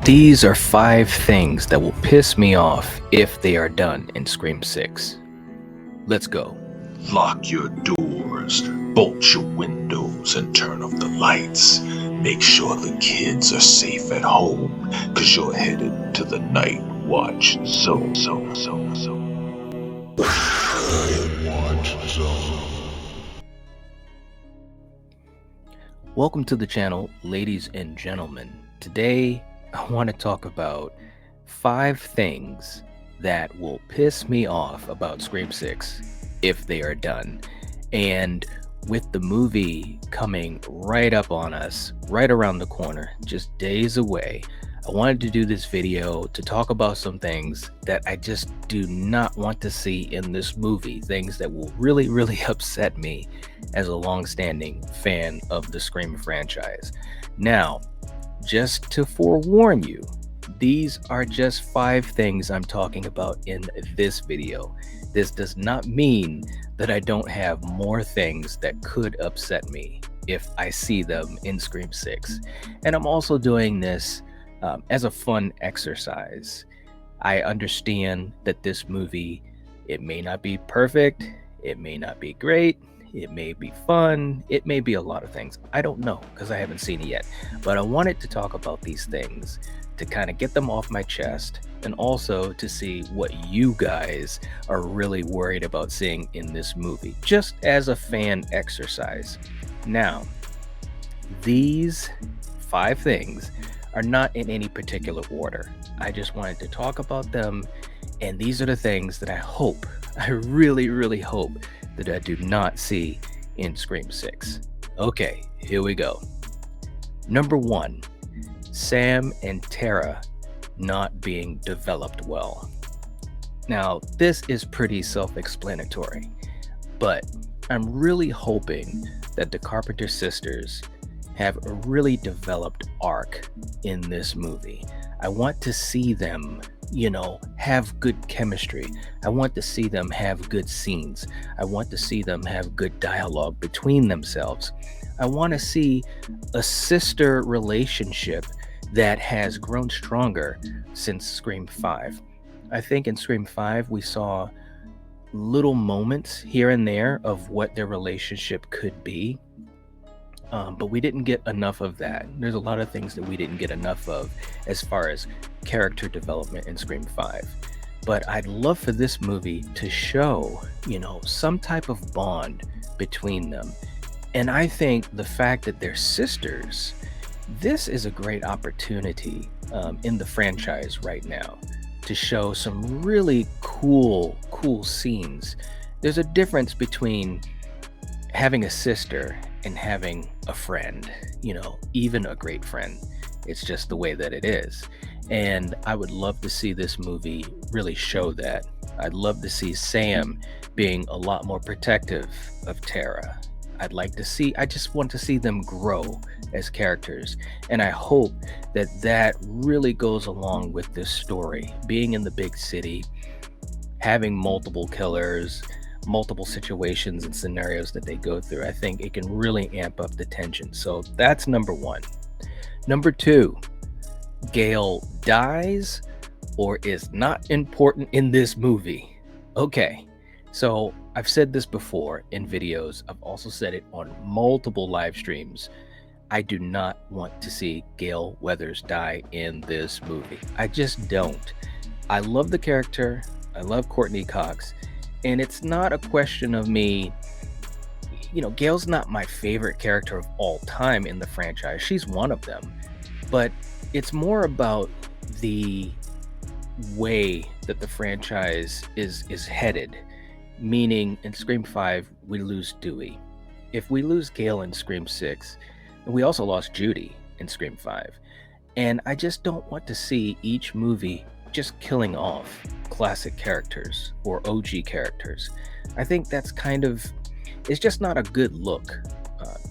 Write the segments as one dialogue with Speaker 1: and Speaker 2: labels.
Speaker 1: These are 5 things that will piss me off if they are done in Scream 6. Let's go.
Speaker 2: Lock your doors, bolt your windows, and turn off the lights. Make sure the kids are safe at home, cause you're headed to the Nightwatch zone. Nightwatch zone.
Speaker 1: Welcome to the channel, ladies and gentlemen. Today, I want to talk about 5 things that will piss me off about Scream 6 if they are done. And with the movie coming right up on us, right around the corner, just days away, I wanted to do this video to talk about some things that I just do not want to see in this movie, things that will really upset me as a long-standing fan of the Scream franchise. Now, just to forewarn you, these are just 5 things I'm talking about in this video. This does not mean that I don't have more things that could upset me if I see them in Scream 6. And I'm also doing this as a fun exercise. I understand that this movie, it may not be perfect, it may not be great, it may be fun, it may be a lot of things. I don't know because I haven't seen it yet. But I wanted to talk about these things to kind of get them off my chest and also to see what you guys are really worried about seeing in this movie, just as a fan exercise. Now, these 5 things are not in any particular order. I just wanted to talk about them, and these are the things that I really hope that I do not see in Scream 6. Okay, here we go. Number 1, Sam and Tara not being developed well. Now, this is pretty self-explanatory, but I'm really hoping that the Carpenter sisters have a really developed arc in this movie. I want to see them, have good chemistry. I want to see them have good scenes. I want to see them have good dialogue between themselves. I want to see a sister relationship that has grown stronger since Scream 5. I think in Scream 5 we saw little moments here and there of what their relationship could be. But we didn't get enough of that. There's a lot of things that we didn't get enough of as far as character development in Scream 5. But I'd love for this movie to show, some type of bond between them. And I think the fact that they're sisters, this is a great opportunity in the franchise right now to show some really cool scenes. There's a difference between having a sister and having a friend, even a great friend. It's just the way that it is. And I would love to see this movie really show that. I'd love to see Sam being a lot more protective of Tara. I just want to see them grow as characters. And I hope that that really goes along with this story. Being in the big city, having multiple killers, multiple situations and scenarios that they go through, I think it can really amp up the tension. So that's number 1. Number 2, Gail dies or is not important in this movie. Okay, so I've said this before in videos. I've also said it on multiple live streams. I do not want to see Gail Weathers die in this movie. I just don't. I love the character. I love Courtney Cox. And it's not a question of me, Gail's not my favorite character of all time in the franchise. She's one of them. But it's more about the way that the franchise is headed. Meaning, in Scream 5, we lose Dewey. If we lose Gail in Scream 6, and we also lost Judy in Scream 5. And I just don't want to see each movie just killing off classic characters or OG characters. I think that's it's just not a good look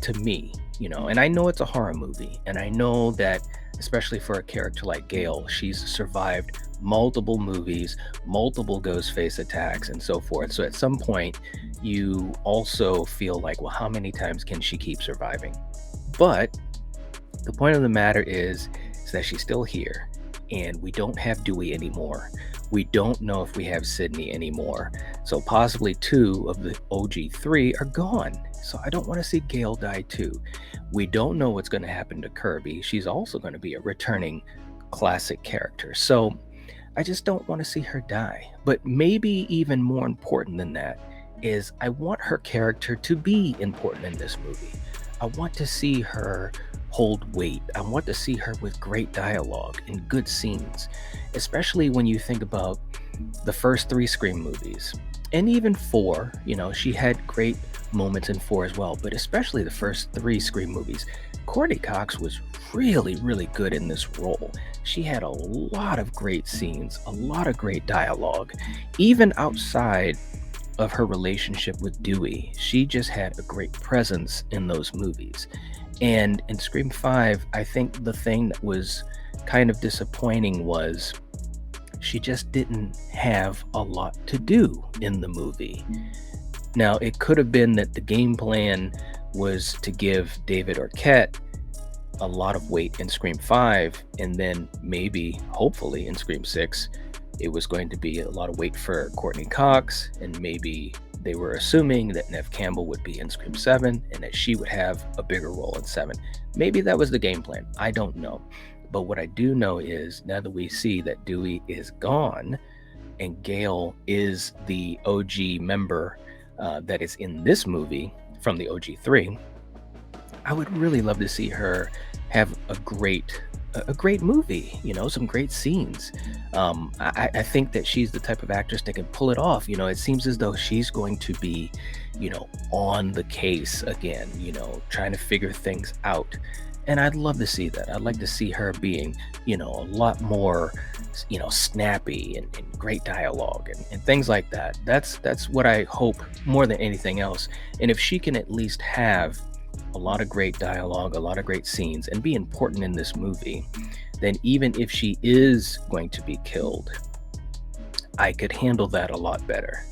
Speaker 1: to me, and I know it's a horror movie, and I know that especially for a character like Gail, she's survived multiple movies, multiple Ghostface attacks and so forth. So at some point you also feel like, well, how many times can she keep surviving? But the point of the matter is that she's still here. and we don't have Dewey anymore. We don't know if we have Sydney anymore. So possibly two of the OG3 are gone. So I don't want to see Gail die too. We don't know what's going to happen to Kirby. She's also going to be a returning classic character. So I just don't want to see her die. But maybe even more important than that is I want her character to be important in this movie. I want to see her hold weight. I want to see her with great dialogue and good scenes, especially when you think about the first three Scream movies. And even four, she had great moments in four as well, but especially the first three Scream movies. Courtney Cox was really, really good in this role. She had a lot of great scenes, a lot of great dialogue, even outside of her relationship with Dewey. She just had a great presence in those movies. And in Scream 5, I think the thing that was kind of disappointing was she just didn't have a lot to do in the movie. Now, it could have been that the game plan was to give David Arquette a lot of weight in Scream 5, and then maybe, hopefully, in Scream 6, it was going to be a lot of weight for Courtney Cox, and maybe they were assuming that Neve Campbell would be in Scream 7 and that she would have a bigger role in 7. Maybe that was the game plan. I don't know. But what I do know is now that we see that Dewey is gone and Gail is the OG member that is in this movie from the OG3, I would really love to see her have a great movie, some great scenes. I think that she's the type of actress that can pull it off. It seems as though she's going to be, on the case again, trying to figure things out. And I'd love to see that. I'd like to see her being, a lot more, snappy and great dialogue and things like that. That's what I hope more than anything else. And if she can at least have a lot of great dialogue, a lot of great scenes, and be important in this movie, then even if she is going to be killed, I could handle that a lot better,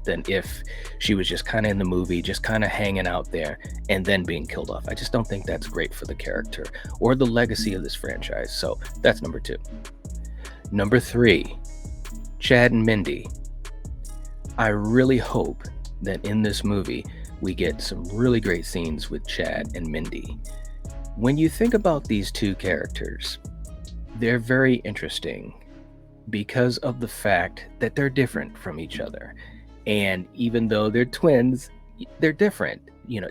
Speaker 1: than if she was just kind of in the movie, just kind of hanging out there and then being killed off. I just don't think that's great for the character or the legacy of this franchise. So that's number 2. Number 3, Chad and Mindy. I really hope that in this movie, we get some really great scenes with Chad and Mindy. When you think about these two characters, they're very interesting because of the fact that they're different from each other. And even though they're twins, they're different.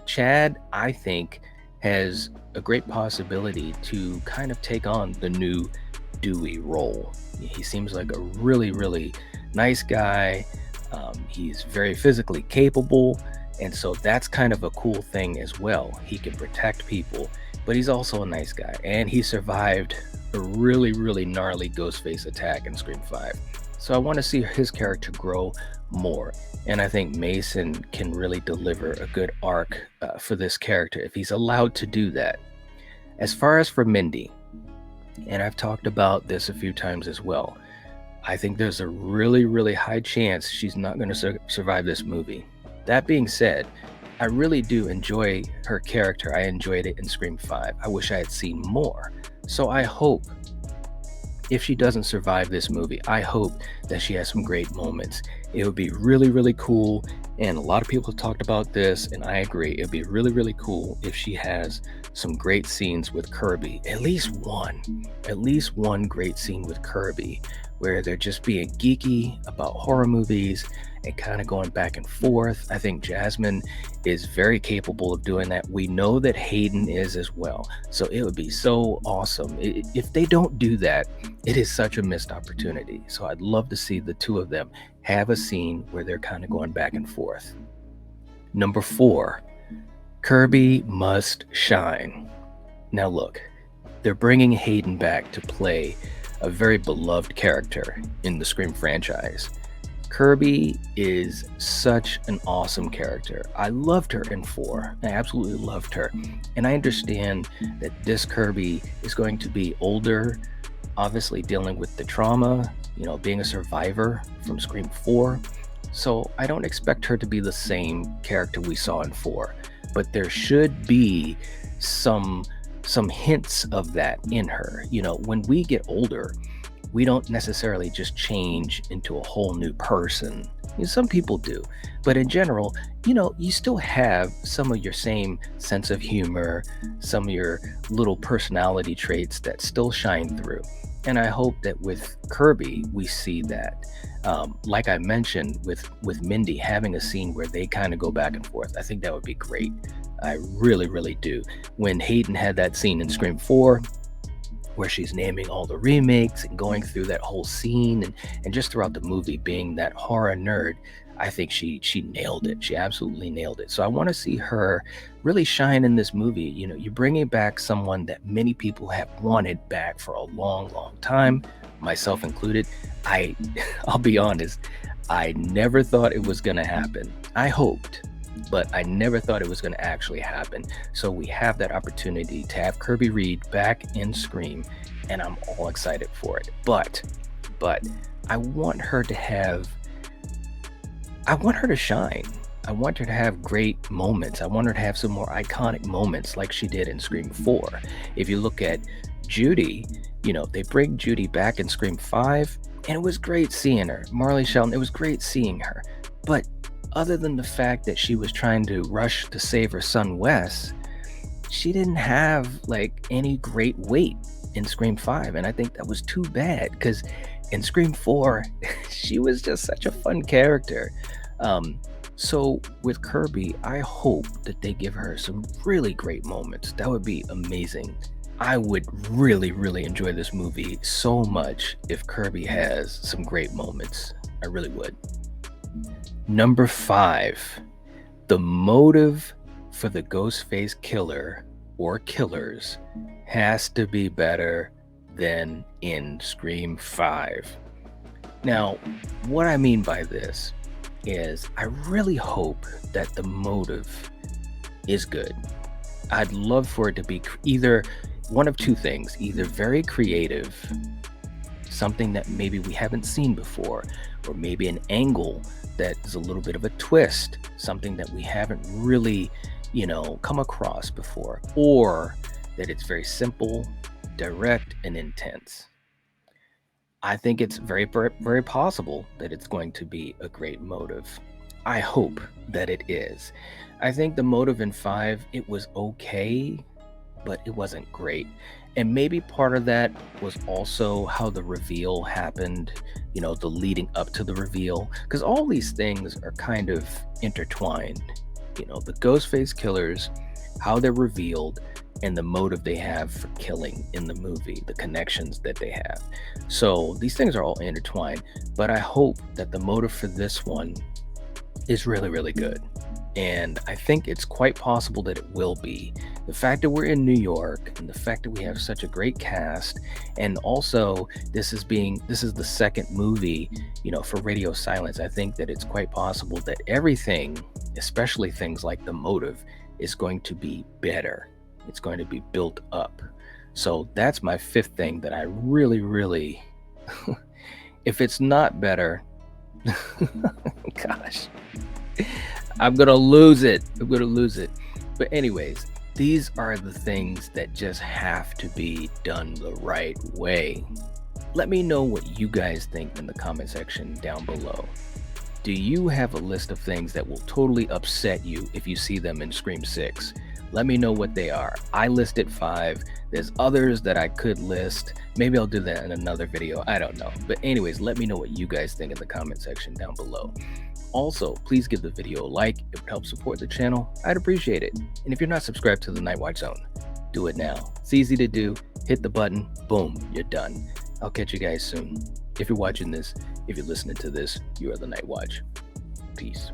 Speaker 1: Chad, I think, has a great possibility to kind of take on the new Dewey role. He seems like a really, really nice guy. He's very physically capable. And so that's kind of a cool thing as well. He can protect people, but he's also a nice guy. And he survived a really, really gnarly Ghostface attack in Scream 5. So I want to see his character grow more. And I think Mason can really deliver a good arc for this character if he's allowed to do that. As far as for Mindy, and I've talked about this a few times as well, I think there's a really, really high chance she's not going to survive this movie. That being said, I really do enjoy her character. I enjoyed it in Scream 5. I wish I had seen more. So I hope, if she doesn't survive this movie, I hope that she has some great moments. It would be really, really cool. And a lot of people have talked about this, and I agree. It would be really, really cool if she has some great scenes with Kirby. At least one great scene with Kirby where they're just being geeky about horror movies and kind of going back and forth. I think Jasmine is very capable of doing that. We know that Hayden is as well. So it would be so awesome. If they don't do that, it is such a missed opportunity. So I'd love to see the two of them have a scene where they're kind of going back and forth. Number 4, Kirby must shine. Now look, they're bringing Hayden back to play a very beloved character in the Scream franchise. Kirby is such an awesome character. I loved her in 4. I absolutely loved her. And I understand that this Kirby is going to be older, obviously dealing with the trauma, being a survivor from Scream 4. So I don't expect her to be the same character we saw in 4. But there should be some some hints of that in her. When we get older, we don't necessarily just change into a whole new person. Some people do, but in general, you still have some of your same sense of humor, some of your little personality traits that still shine through. And I hope that with Kirby, we see that. Like I mentioned, with Mindy having a scene where they kind of go back and forth, I think that would be great. I really, really do. When Hayden had that scene in Scream 4, where she's naming all the remakes and going through that whole scene and just throughout the movie being that horror nerd, I think she nailed it. She absolutely nailed it. So I want to see her really shine in this movie. You're bringing back someone that many people have wanted back for a long, long time, myself included. I'll be honest, I never thought it was going to happen. I hoped, but I never thought it was going to actually happen. So we have that opportunity to have Kirby Reed back in Scream, and I'm all excited for it. But I want her to shine. I want her to have great moments. I want her to have some more iconic moments like she did in Scream 4. If you look at Judy, they bring Judy back in Scream 5, and it was great seeing her. Marley Shelton, it was great seeing her. But other than the fact that she was trying to rush to save her son Wes, she didn't have any great weight in Scream 5. And I think that was too bad, because in Scream 4, she was just such a fun character. So with Kirby, I hope that they give her some really great moments. That would be amazing. I would really, really enjoy this movie so much if Kirby has some great moments. I really would. Number 5, the motive for the Ghostface killer or killers has to be better than in Scream 5. Now, what I mean by this is I really hope that the motive is good. I'd love for it to be either one of two things, either very creative, something that maybe we haven't seen before, or maybe an angle that is a little bit of a twist, something that we haven't really, come across before, or that it's very simple, direct, and intense. I think it's very, very, very possible that it's going to be a great motive. I hope that it is. I think the motive in 5, it was okay, but it wasn't great. And maybe part of that was also how the reveal happened, the leading up to the reveal, because all these things are kind of intertwined. The Ghostface killers, how they're revealed, and the motive they have for killing in the movie, the connections that they have. So these things are all intertwined, but I hope that the motive for this one is really, really good. And I think it's quite possible that it will be. The fact that we're in New York and the fact that we have such a great cast, and also this is the second movie, for Radio Silence, I think that it's quite possible that everything, especially things like the motive, is going to be better. It's going to be built up. So that's my 5th thing that I really, really, if it's not better, gosh, I'm going to lose it. But anyways, these are the things that just have to be done the right way. Let me know what you guys think in the comment section down below. Do you have a list of things that will totally upset you if you see them in Scream 6? Let me know what they are. I listed 5. There's others that I could list. Maybe I'll do that in another video. I don't know. But anyways, let me know what you guys think in the comment section down below. Also, please give the video a like. It would help support the channel. I'd appreciate it. And if you're not subscribed to the Nightwatch Zone, do it now. It's easy to do. Hit the button. Boom, you're done. I'll catch you guys soon. If you're watching this, if you're listening to this, you are the Nightwatch. Peace.